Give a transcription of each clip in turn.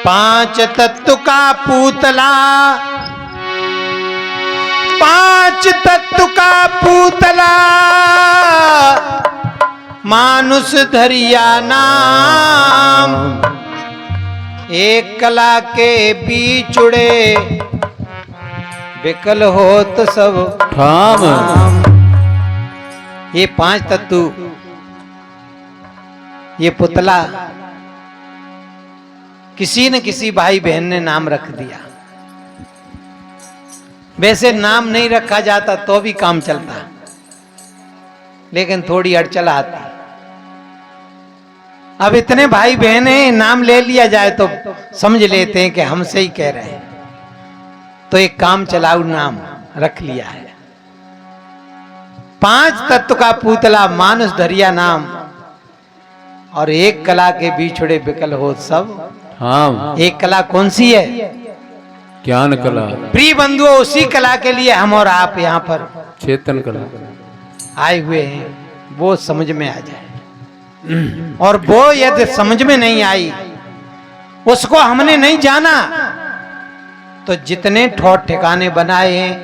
पांच तत्व का पूतला, पांच तत्व का पूतला, मानुष धरिया नाम, एक कला के बीचुड़े, विकल होत सब ठाम। ये पांच तत्व, ये पुतला किसी न किसी भाई बहन ने नाम रख दिया। वैसे नाम नहीं रखा जाता तो भी काम चलता, लेकिन थोड़ी अड़चन आती। अब इतने भाई बहन हैं, नाम ले लिया जाए तो समझ लेते हैं कि हमसे ही कह रहे हैं, तो एक काम चलाऊ नाम रख लिया है। पांच तत्व का पूतला, मानुष धरिया नाम, और एक कला के बीचड़े विकल हो सब। हाँ, एक कला कौन सी है? ज्ञान कला। प्रिय बंधुओं, उसी कला के लिए हम और आप यहाँ पर चेतन कला आए हुए हैं, वो समझ में आ जाए। और वो यदि समझ में नहीं आई, उसको हमने नहीं जाना, तो जितने ठौर ठिकाने बनाए हैं,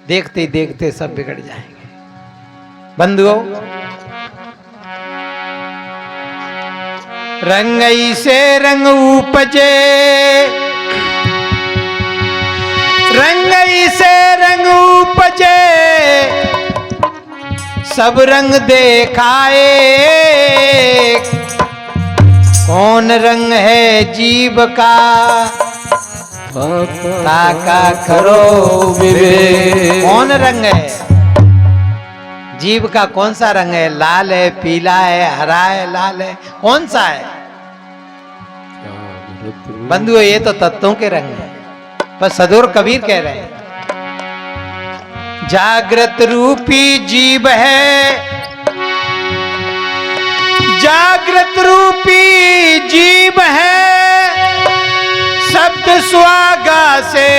देखते देखते सब बिगड़ जाएंगे। बंधुओं, रंगई से रंग उपजे, रंगई से रंग उपजे, सब रंग देखाए, कौन रंग है जीव का, ताका करो विवेक। कौन रंग है जीव का? कौन सा रंग है? लाल है, पीला है, हरा है, लाल है, कौन सा है? बंधुओं, ये तो तत्वों के रंग है। पर सदुर कबीर कह रहे हैं, जागृत रूपी जीव है, जागृत रूपी जीव है, शब्द सुहागा से,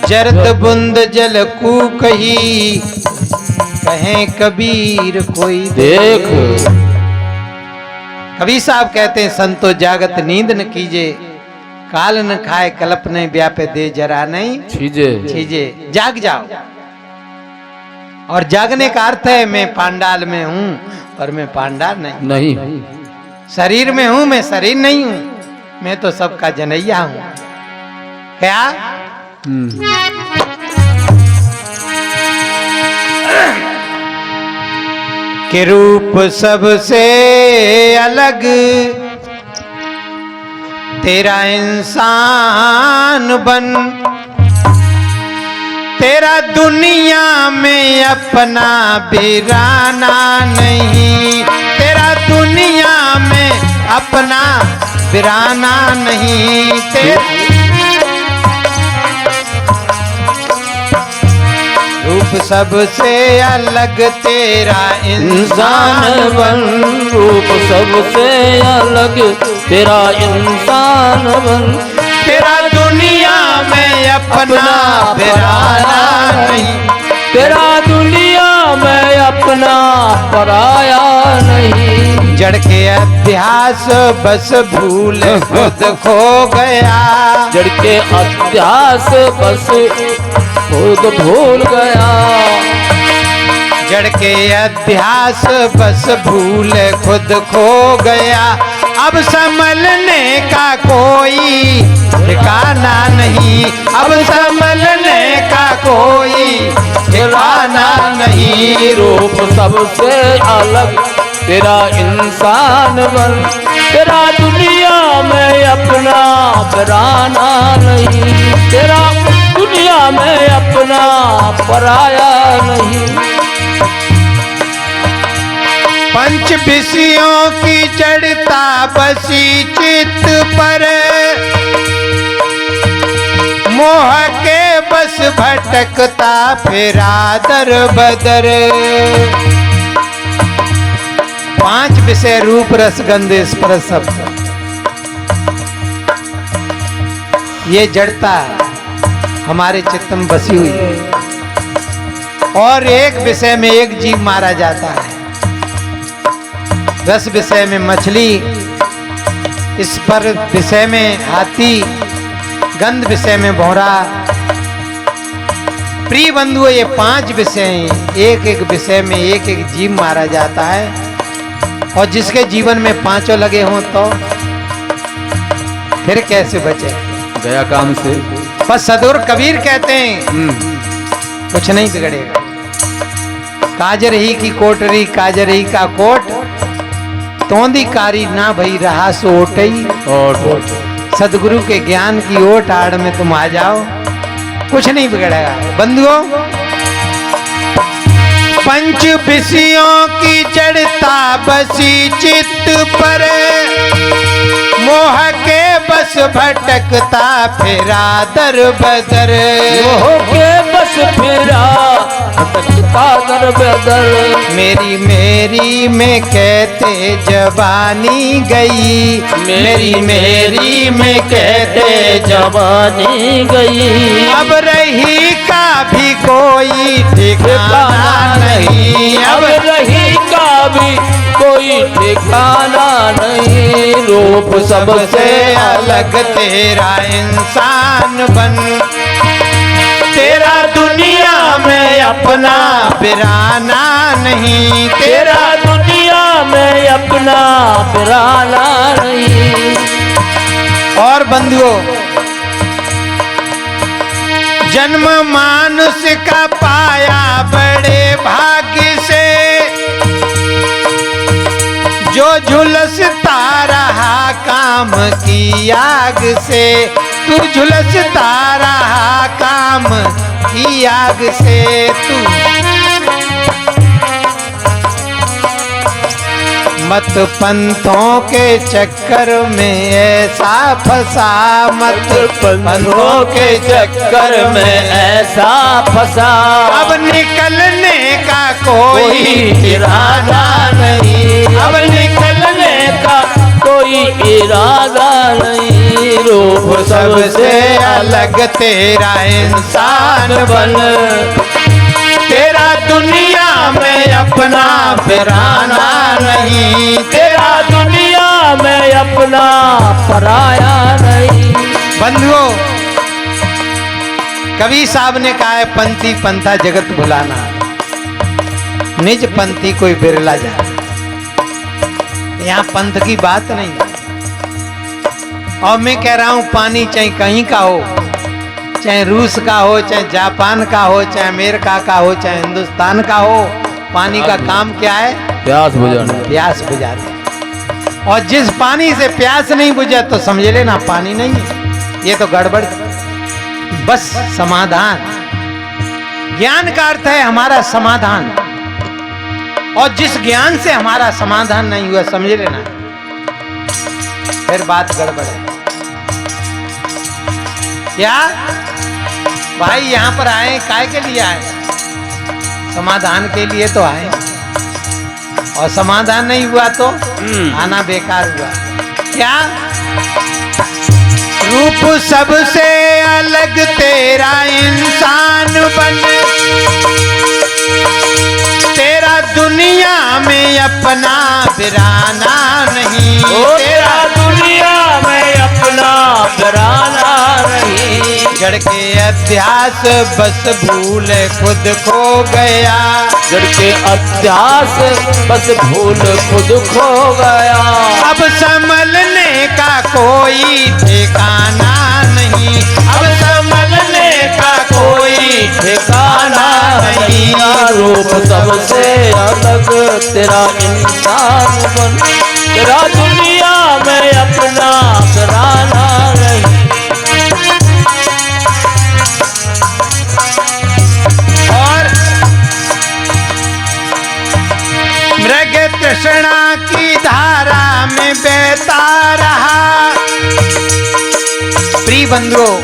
जरत बुंद जल कू कही, कहें कबीर कोई देख। कबीर साहब कहते हैं, संतो जागत नींद न कीजे, काल न खाए कल्प नहीं व्यापे दे, जरा नहीं छीजे। जाग जाओ। और जागने का अर्थ है, मैं पांडाल में हूं, पर मैं पांडाल नहीं। शरीर में हूं, मैं शरीर नहीं हूं, मैं तो सबका जनैया हूं। क्या? के रूप सबसे अलग, तेरा इंसान बन, तेरा दुनिया में अपना बिराना नहीं, तेरा दुनिया में अपना बिराना नहीं। रूप सबसे अलग तेरा इंसान बन, रूप सबसे अलग तेरा इंसान बन, तेरा दुनिया में अपना बिराना नहीं, तेरा दुनिया में अपना पराया नहीं। जड़ के अध्यास बस भूल खुद खो गया, जड़ के अध्यास बस खुद भूल गया, जड़ के अध्यास बस भूल खुद खो गया। अब संभलने का कोई ठिकाना नहीं, अब संभलने का कोई ठिकाना नहीं। रूप सबसे अलग तेरा इंसान बन, तेरा दुनिया में अपना बिराना नहीं, तेरा दुनिया में अपना पराया नहीं। पंच विषयों की जड़ता बसी चित्त पर, मोह के बस भटकता फिरा दर बदर। पांच विषय रूप रस गंध स्पर्श शब्द, ये जड़ता हमारे चित्त में बसी हुई है। और एक विषय में एक जीव मारा जाता है, रस विषय में मछली, स्पर्श विषय में हाथी, गंध विषय में भौरा। प्रिय बंधुओं, ये 5 विषय हैं। एक एक विषय में एक एक जीव मारा जाता है, और जिसके जीवन में 5 लगे हों तो फिर कैसे बचे गया काम से। बस सदगुरु कबीर कहते हैं कुछ नहीं बिगड़ेगा। काजर ही की कोटरी, काजर ही का कोट, तोंदी कारी ना भई रहा सो ओटई। सदगुरु के ज्ञान की ओट आड़ में तुम आ जाओ, कुछ नहीं बिगड़ेगा। बंधुओं, पंच विषयों की जड़ता बसी चित्त पर, मोह के बस भटकता फिरा दर बदर। मोह के बस फिरा भटकता दर बदर। मेरी मेरी में कहते जवानी गई, मेरी मेरी में कहते जवानी गई। अब रही का भी कोई ठिकाना नहीं, अब रही का भी कोई ठिकाना नहीं। रूप सबसे अलग तेरा इंसान बन, तेरा दुनिया में अपना बिराना नहीं, तेरा दुनिया में अपना बिराना नहीं। और बंधुओं, जन्म मानुष का पाया बड़े भाग्य से, जो झुलसता रहा काम की आग से। तू झुलसता रहा काम की आग से। तू मत पंथों के चक्कर में ऐसा फंसा, मत पंथों के चक्कर में ऐसा फंसा। अब निकलने का कोई इरादा नहीं, अब निकलने का कोई इरादा नहीं। रूप सबसे अलग तेरा इंसान बन, तेरा दुनिया में अपना बिराना नहीं, तेरा दुनिया में अपना पराया नहीं। बंधुओं, कवि साहब ने कहा है, पंथी पंथा जगत भुलाना, निज पंथी कोई बिरला जाए। यहाँ पंथ की बात नहीं। और मैं कह रहा हूं, पानी चाहे कहीं का हो, चाहे रूस का हो, चाहे जापान का हो, चाहे अमेरिका का हो, चाहे हिंदुस्तान का हो, पानी का काम क्या है? प्यास बुझाना। प्यास बुझाना। और जिस पानी से प्यास नहीं बुझा तो समझ लेना पानी नहीं है, ये तो गड़बड़। बस समाधान, ज्ञान का अर्थ है हमारा समाधान, और जिस ज्ञान से हमारा समाधान नहीं हुआ समझ लेना फिर बात गड़बड़ है। क्या भाई यहां पर आए काय के लिए आए? समाधान के लिए तो आए, और समाधान नहीं हुआ तो आना बेकार हुआ। क्या रूप सबसे अलग तेरा इंसान बन, तेरा दुनिया में अपना बिराना नहीं, तेरा दुनिया में अपना बिराना नहीं। जड़ के अध्यास बस भूल खुद खो गया, जड़ के अध्यास बस भूल खुद खो गया। अब संभलने का कोई ठिकाना नहीं, अब संभलने का कोई ठिकाना नहीं। रूप सबसे अलग तेरा इंसान बन, तेरा दुनिया में अपना बिराना नहीं। और मृग तृष्णा की धारा में बहता रहा। प्रिय बंधुओं,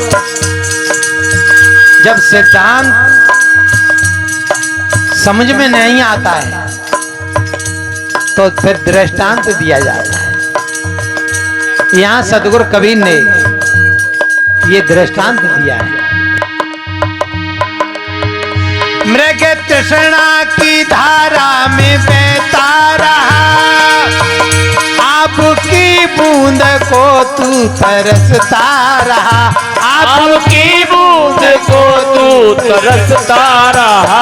जब सिद्धांत समझ में नहीं आता है तो फिर दृष्टांत दिया जाता है। यहां सदगुरु कबीर ने ये दृष्टांत दिया है। मृग तृष्णा की धारा में बहता रहा, आपकी बूंद को तू तरसता रहा, आपकी बूंद को तू तरसता रहा।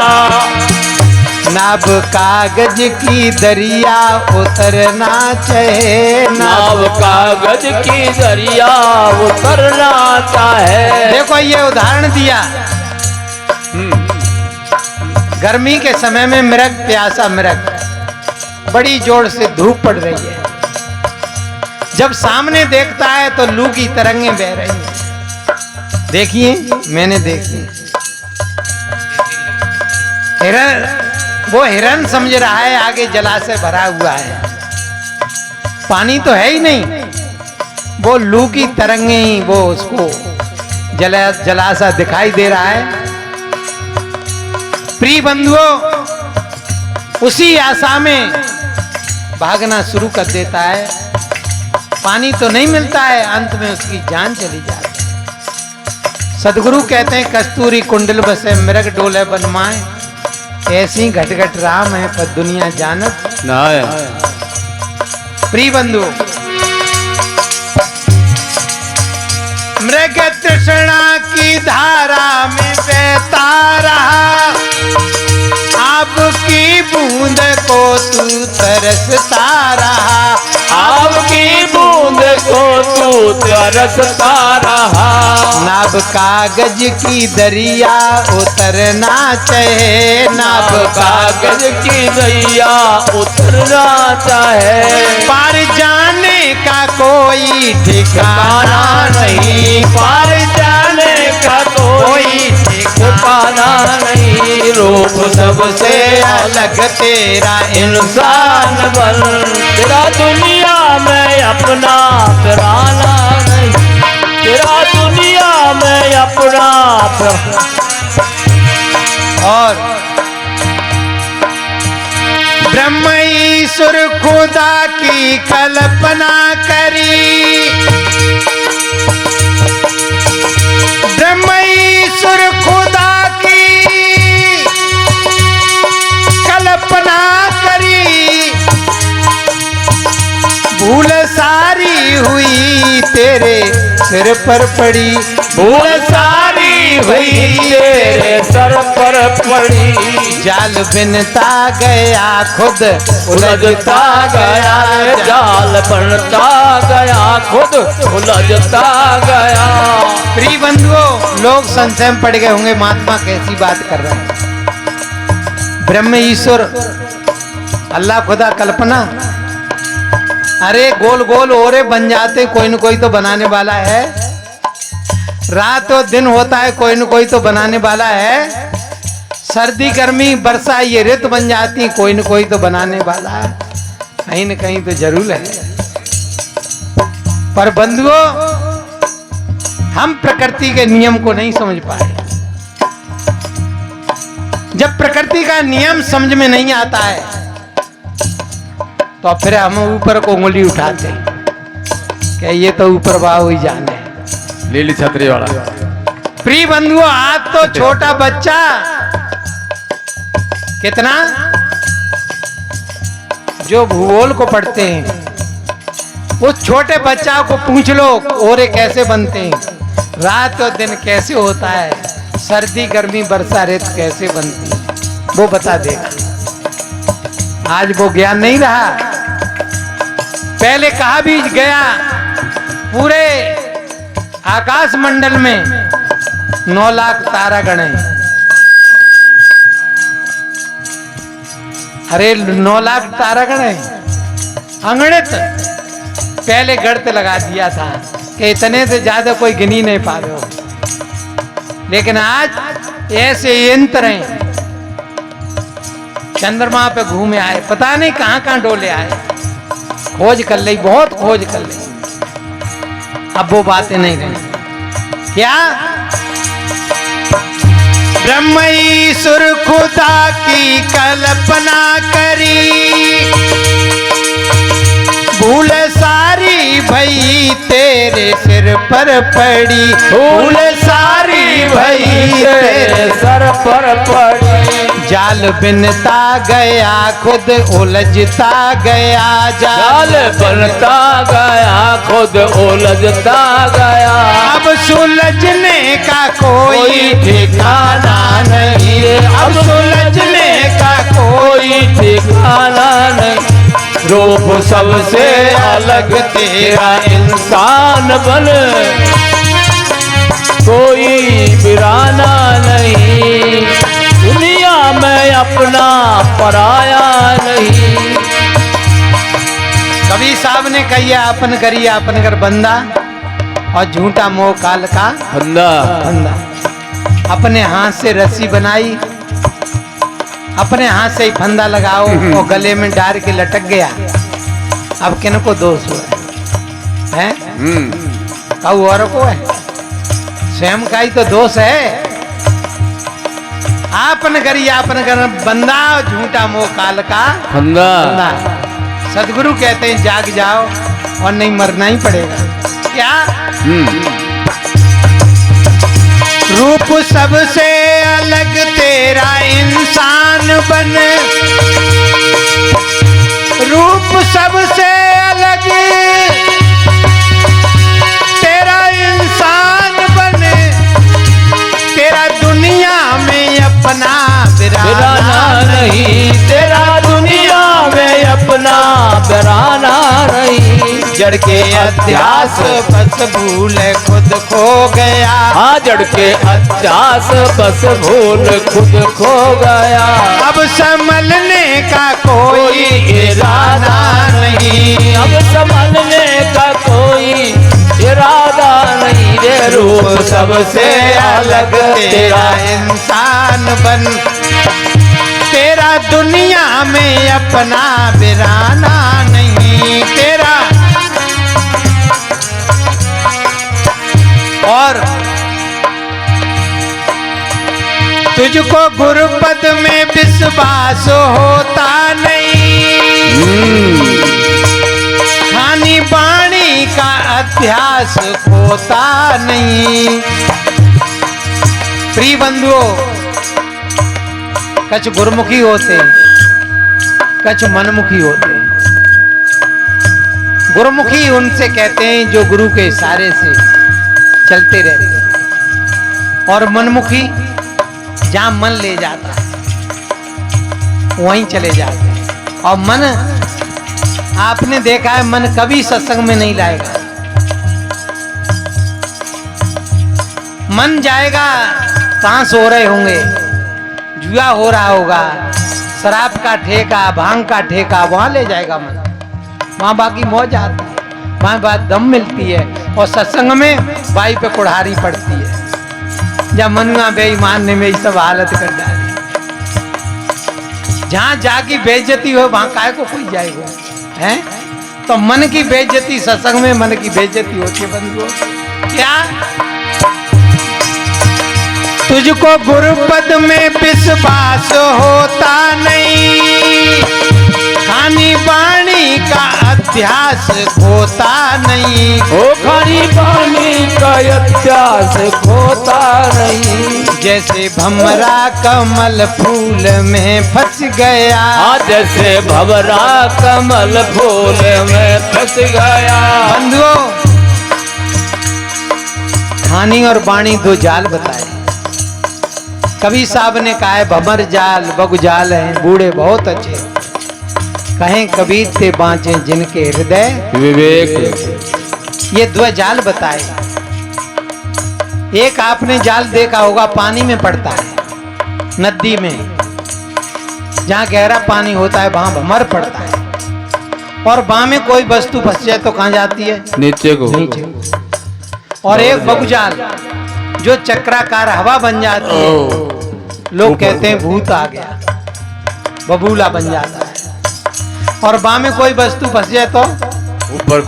नाव कागज की दरिया उतरना चाहे, नाव कागज की दरिया उतरना चाहे। देखो ये उदाहरण दिया, गर्मी के समय में मृग, प्यासा मृग, बड़ी जोर से धूप पड़ रही है, जब सामने देखता है तो लू की तरंगें बह रही हैं। देखिए, मैंने देखी, हिरण, वो हिरण समझ रहा है आगे जलाशय भरा हुआ है, पानी तो है ही नहीं, वो लू की तरंगें ही वो उसको जलाशय दिखाई दे रहा है। प्रिय बंधुओं, उसी आशा में भागना शुरू कर देता है, पानी तो नहीं मिलता है, अंत में उसकी जान चली जाती है। सदगुरु कहते हैं, कस्तूरी कुंडल बसे मृग डोले बनमाए, ऐसी घट घट राम है पर दुनिया जानत ना। प्रिय बंधु, मृग तृष्णा की धारा में बहता रहा, आपकी बूंद को तू तरसता रहा, आपकी बूंद को तू तरसता रहा। नाव कागज की दरिया उतरना चाहे, नाव कागज की दरिया उतरना चाहे। पार जाने का कोई ठिकाना नहीं, पार जाने का कोई ठिकाना नहीं। रूप सबसे अलग तेरा इंसान बन, तेरा दुनिया में अपना पराना नहीं, तेरा दुनिया में अपना। और ब्रह्म ईश्वर खुदा की कल्पना करी, ब्रह्म ईश्वर खुदा की कल्पना करी, भूल सारी हुई तेरे सिर पर पड़ी, भूल सारी हुई तेरे सर पर पड़ी। जाल बिनता गया खुद उलझता गया, जाल बनता गया खुद उलझता गया। प्रिय बंधुओं, लोग संशय में पड़ गए होंगे, महात्मा कैसी बात कर रहे हैं। ब्रह्म ईश्वर अल्लाह खुदा कल्पना, अरे गोल गोल ओरे बन जाते, कोई न कोई तो बनाने वाला है। रात और दिन होता है, कोई न कोई तो बनाने वाला है। सर्दी गर्मी वर्षा ये ऋतु बन जाती, कोई न कोई तो बनाने वाला है, कहीं न कहीं तो जरूर है। पर बंधुओं, हम प्रकृति के नियम को नहीं समझ पाए। जब प्रकृति का नियम समझ में नहीं आता है तो फिर हम ऊपर को उंगली उठाते हैं कि ये तो ऊपर वाह ही जाने। लीली छतरी वाला। प्रिय बंधुओं, आज तो छोटा बच्चा कितना जो भूगोल को पढ़ते हैं, उस छोटे बच्चा को पूछ लो ओरे कैसे बनते हैं, रात और दिन कैसे होता है, सर्दी गर्मी वर्षा ऋतु कैसे बनती है, वो बता देगा। आज वो ज्ञान नहीं रहा। पहले कहा भी गया, पूरे आकाश मंडल में 9 लाख तारागण हैं। अरे 9 लाख तारागण हैं, अगणित। पहले गणित लगा दिया था कि इतने से ज्यादा कोई गिनी नहीं पा रहे हो, लेकिन आज ऐसे यंत्र हैं, चंद्रमा पे घूमे आए, पता नहीं कहां कहां डोले आए, खोज कर ली, बहुत खोज कर ली। अब वो बातें नहीं रही। क्या ब्रह्म ईश्वर खुदा की कल्पना करी, भूल सारी भई तेरे सिर पर पड़ी, भूल सारी भई तेरे सर पर पड़ी। जाल बिनता गया खुद उलझता गया, जाल बनता गया खुद उलझता गया। अब सुलझने का कोई ठिकाना नहीं, अब सुलझने का कोई ठिकाना नहीं। रूप सबसे अलग तेरा इंसान बन, कोई बिराना नहीं। दुनिया में अपना पराया नहीं। कबीर साहब ने कहिया अपन करिया अपन कर बंदा, और झूठा मोह काल का बंदा। बंदा। अपने हाथ से रस्सी बनाई, अपने हाथ से ही फंदा लगाओ और गले में डाल के लटक गया। अब किन को दोष हुआ है? कहू और को है? स्वयं का ही तो दोष है। आपन करी आपन कर बंदा, झूठा मोह काल का बंदा। सदगुरु कहते हैं जाग जाओ और नहीं मरना ही पड़ेगा। क्या रूप सबसे अलग तेरा इंसान बन, रूप सबसे अलग तेरा इंसान बन, तेरा दुनिया में अपना बिराना नहीं, तेरा दुनिया में अपना बिराना नहीं। जड़ के अध्यास बस भूल खुद खो गया, हाँ जड़ के अध्यास बस भूल खुद खो गया। अब संभलने का कोई इरादा नहीं, अब संभलने का कोई इरादा नहीं। रे रूप सबसे अलग तेरा इंसान बन, तेरा दुनिया में अपना बिराना नहीं। तेरा और तुझको गुरुपद में विश्वास होता नहीं, खानी बाणी का अध्यास होता नहीं। प्रिय बंधुओं, कछ गुरुमुखी होते हैं, कछ मनमुखी होते हैं। गुरुमुखी उनसे कहते हैं जो गुरु के इशारे से चलते रहते हैं, और मनमुखी जहां मन ले जाता है वहीं चले जाते हैं। और मन, आपने देखा है, मन कभी सत्संग में नहीं लाएगा। मन जाएगा कहां सो रहे होंगे, जुआ हो रहा होगा, शराब का ठेका, भांग का ठेका, वहां ले जाएगा मन। वहां बाकी मौज आती है, वहां बात दम मिलती है। और सत्संग में बाई पे कुढ़ारी पड़ती है। जब मनुआ बेईमान ने मेरी सब हालत कर डाली। जहां जाके बेइज्जती हो वहां काय को कोई जाएगा, हैं? तो मन की बेइज्जती, सत्संग में मन की बेइज्जती होती है बंधुओं। क्या तुझको गुरुपद में विश्वास होता नहीं, खानी बाणी का अध्यास खोता नहीं। ओ खानी बाणी का अध्यास खोता नहीं। जैसे भमरा कमल फूल में फंस गया, जैसे भमरा कमल फूल में फंस गया। बंधुओं, खानी और बाणी दो जाल बताए। कबीर साहब ने कहा है भमर जाल बगु जाल हैं, बूढ़े बहुत अच्छे। कहें कबीर ते बाँचे जिनके हृदय विवेक। ये दो जाल बताए। एक आपने जाल देखा होगा, पानी में पड़ता है, नदी में जहां गहरा पानी होता है वहां भमर पड़ता है, और वहां में कोई वस्तु फंस जाए तो कहां जाती है? नीचे को। नीचे। और एक बगुजाल जो चक्राकार हवा बन जाती है, लोग कहते हैं भूत आ गया, बबूला बन जाता है। और वहां में कोई वस्तु फंस जाए तो ऊपर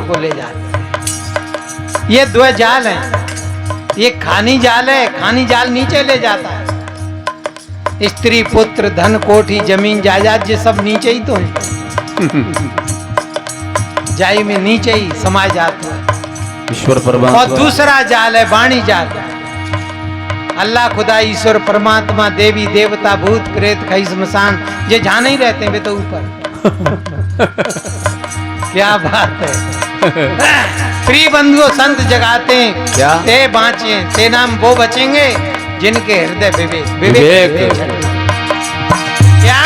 को ले जाते हैं। ये दो जाल हैं। ये खानी जाल है, खानी जाल नीचे ले जाता है। स्त्री पुत्र धन कोठी जमीन जायदाद ये सब नीचे ही तो है। जाई में नीचे ही समाज जाता है। ईश्वर परमात्मा। और दूसरा जाल है वाणी जाल। अल्लाह खुदा ईश्वर परमात्मा देवी देवता भूत प्रेत खई स्मशान ये जहाँ नहीं रहते वे तो ऊपर। क्या बात है। प्रिय बंधुओं संत जगाते हैं क्या? ते बाँचे ते नाम वो बचेंगे जिनके हृदय विवेक विवेक। क्या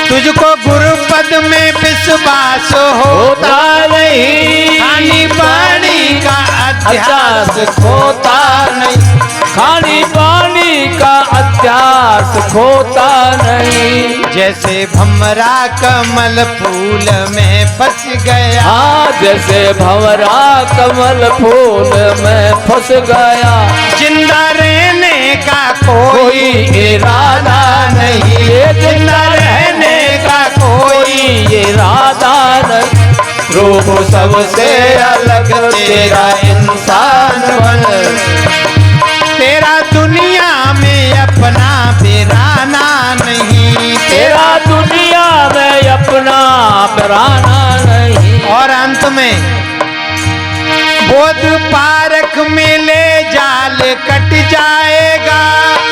तुझको गुरु पद में विश्वास होता नहीं, खानी पानी का अध्यास खोता नहीं, खानी पानी का अध्यास खोता नहीं। जैसे भमरा कमल फूल में फंस गया, हाँ जैसे भंवरा कमल फूल में फंस गया, जिंदा रहने का कोई इरादा नहीं, जिंदा रहने का कोई इरादा नहीं। रूप सबसे अलग तेरा इंसान बन, तेरा दुनिया में अपना बिराना नहीं, तेरा दुनिया में अपना पराना नहीं। और अंत में बोध पारक में ले जाल कट जाएगा,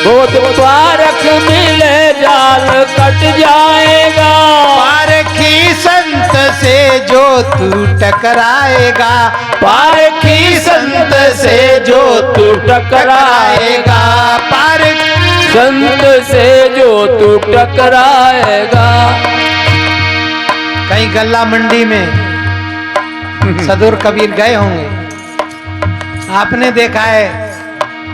बोध पारक मिले जाल कट जाएगा, पारखी संत से जो तू टकराएगा, पारखी संत से जो तू टकराएगा, पारख संत से जो तू टकराएगा। कहीं गल्ला मंडी में सदुर कबीर गए होंगे, आपने देखा है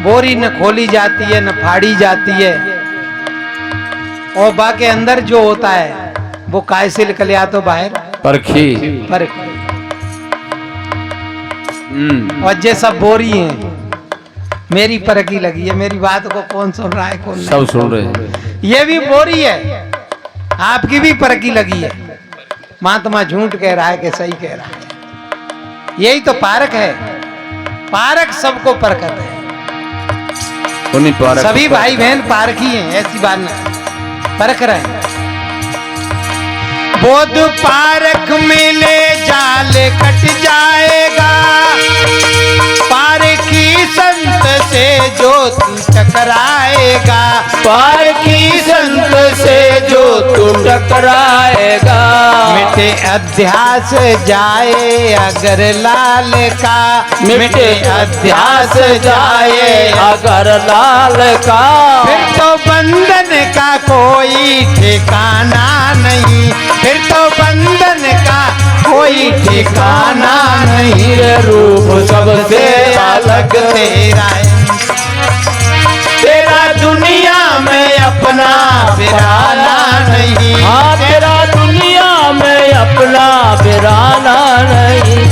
बोरी न खोली जाती है न फाड़ी जाती है, और बाकी अंदर जो होता है वो काय से निकल आता बाहर परखी। पर और ये सब बोरी हैं, मेरी परखी लगी है, मेरी बात को कौन सुन रहा है कौन सब सुन रहे हैं। ये भी बोरी है, आपकी भी परखी लगी है। महात्मा झूठ कह रहा है कि सही कह रहा है, यही तो पारक है। पारक सबको परखत है, सभी भाई बहन पारखी हैं, ऐसी बात नहीं, परख रहे हैं। बोध पारक में ले जाल कट जाएगा, पारखी संत से जो तू टकराएगा, पारखी संत से जो तू टकराएगा। मिटे अध्यास जाए अगर लाल का, मिटे अध्यास जाए अगर लाल का, फिर तो बंधन का कोई ठिकाना नहीं, फिर तो बंधन का कोई ठिकाना नहीं। रूप सबसे अलग तेरा तेरा दुनिया में अपना बिराना नहीं, हाँ तेरा दुनिया में अपना बिराना नहीं।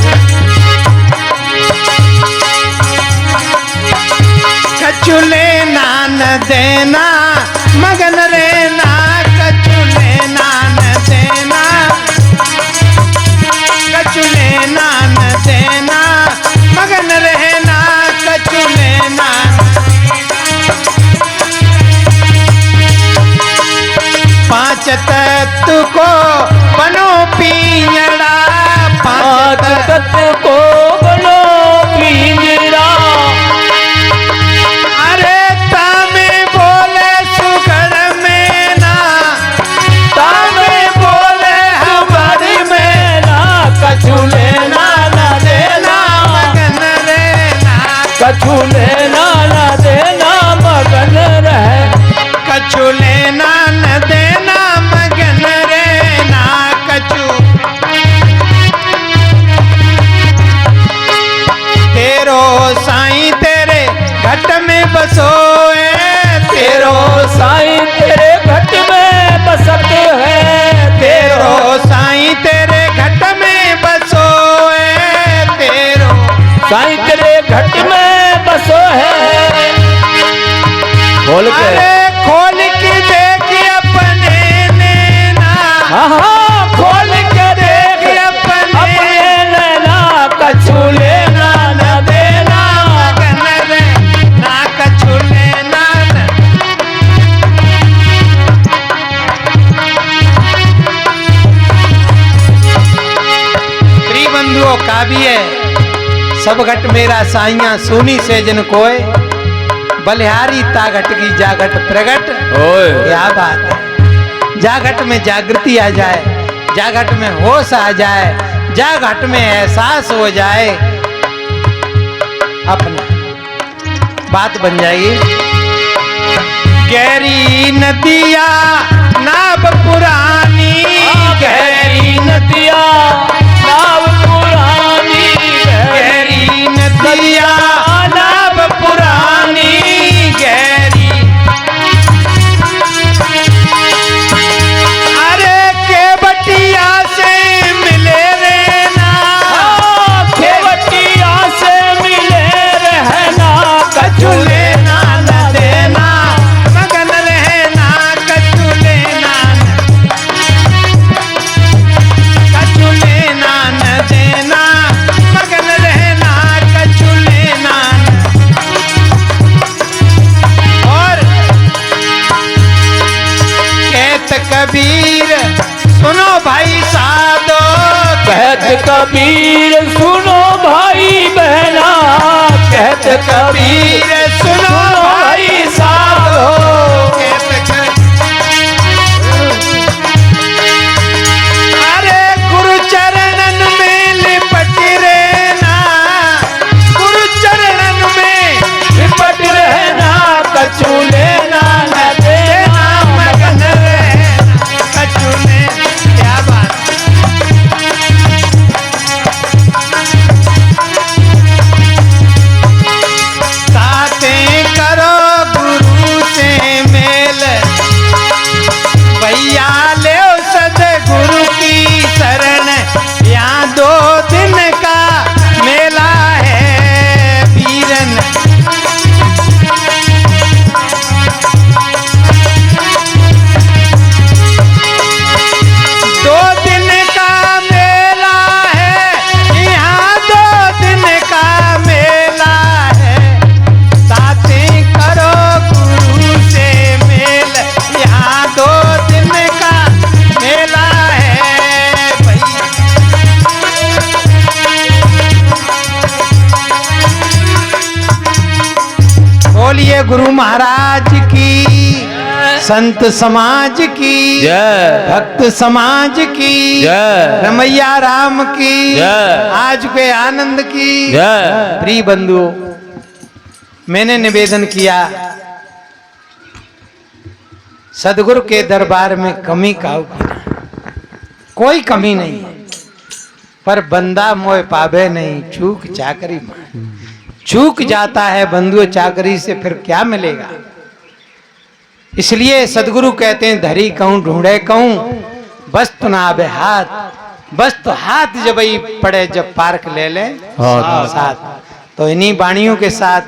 कछु लेना न देना मगन रहना, कछु लेना न देना, कछु लेना न देना मगन रहना, कछु लेना। पांच तत्व को बनो पिंजड़ा, पांच तत्व को बनो पिंजड़ा, अरे तामे बोले सुगढ़ में ना, तामे बोले हमारी में ना, कछु लेना न देना मगन रहना, कछु लेना न देना मगन रहे, कछु लेना न देना मगन रहना, कछु तेरो साईं तेरे घट में बसोए, तेरो साईं तेरे घट में बसत है, तेरो साईं तेरे घट में बसोए, तेरो साईं तेरे घट में बसो है। खोल के अरे खोल के देख अपने नैना, हाँ खोल के देख अपने नैना, कछु लेना न देना मगन रहना, कछु लेना न। प्रिय बंधुओं काव्य सब घट मेरा साइया सोनी से जन कोय, बलिहारी ता घट की जा घट प्रगट। क्या बात है। जा घट में जागृति आ जाए, जा घट में होश आ जाए, जा घट में एहसास हो जाए, अपना बात बन जाएगी। गहरी नदिया नाव पुरानी, गहरी नदिया नाव पुरानी, गहरी नदिया नाव पुरानी, गहरी अरे केवटिया से मिले रहना, केवटिया से मिले रहना, कछु लेना न देना, मगन रहना कछु लेना कछु लेना न देना, मगन रहना कछु लेना और कहत कबीर सुनो भाई साधो, कहत कबीर सुनो भाई बहना, कहत कबीर सुनो भाई साधो, अरे गुरु चरणन में लिपट रहना, गुरु चरणन में लिपट रहना, कछु लेना न देना, मगन रहना कछु लेना। क्या बात। सातें करो गुरु से मेल, भैया ले सदगुरु की शरण, यहाँ 2 दिन का मेला है वीरन। 2 दिन का मेला है, यहाँ 2 दिन का मेला है, साथी करो गुरु से मेल, यहाँ 2 दिन का मेला है भैया। बोलिए गुरु महाराज की, संत समाज की, जय। भक्त समाज की, जय। रमैया राम की, जय। आज के आनंद की। जय। प्रिय बंधुओं, मैंने निवेदन किया सदगुरु के दरबार में कमी का कोई कमी नहीं है, पर बंदा मोह पावे नहीं, चूक चाकरी मान। चूक जाता है बंधुओं चाकरी से, फिर क्या मिलेगा। इसलिए सदगुरु कहते हैं धरी कहूं ढूंढे कहूं, बस तो ना आबे हाथ, बस तो हाथ जब ही पड़े जब पार्क ले ले साथ। तो इन्हीं वाणियों के साथ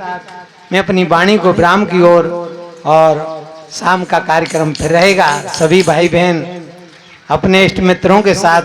मैं अपनी वाणी को विराम की ओर, और शाम का कार्यक्रम फिर रहेगा। सभी भाई बहन अपने इष्ट मित्रों के साथ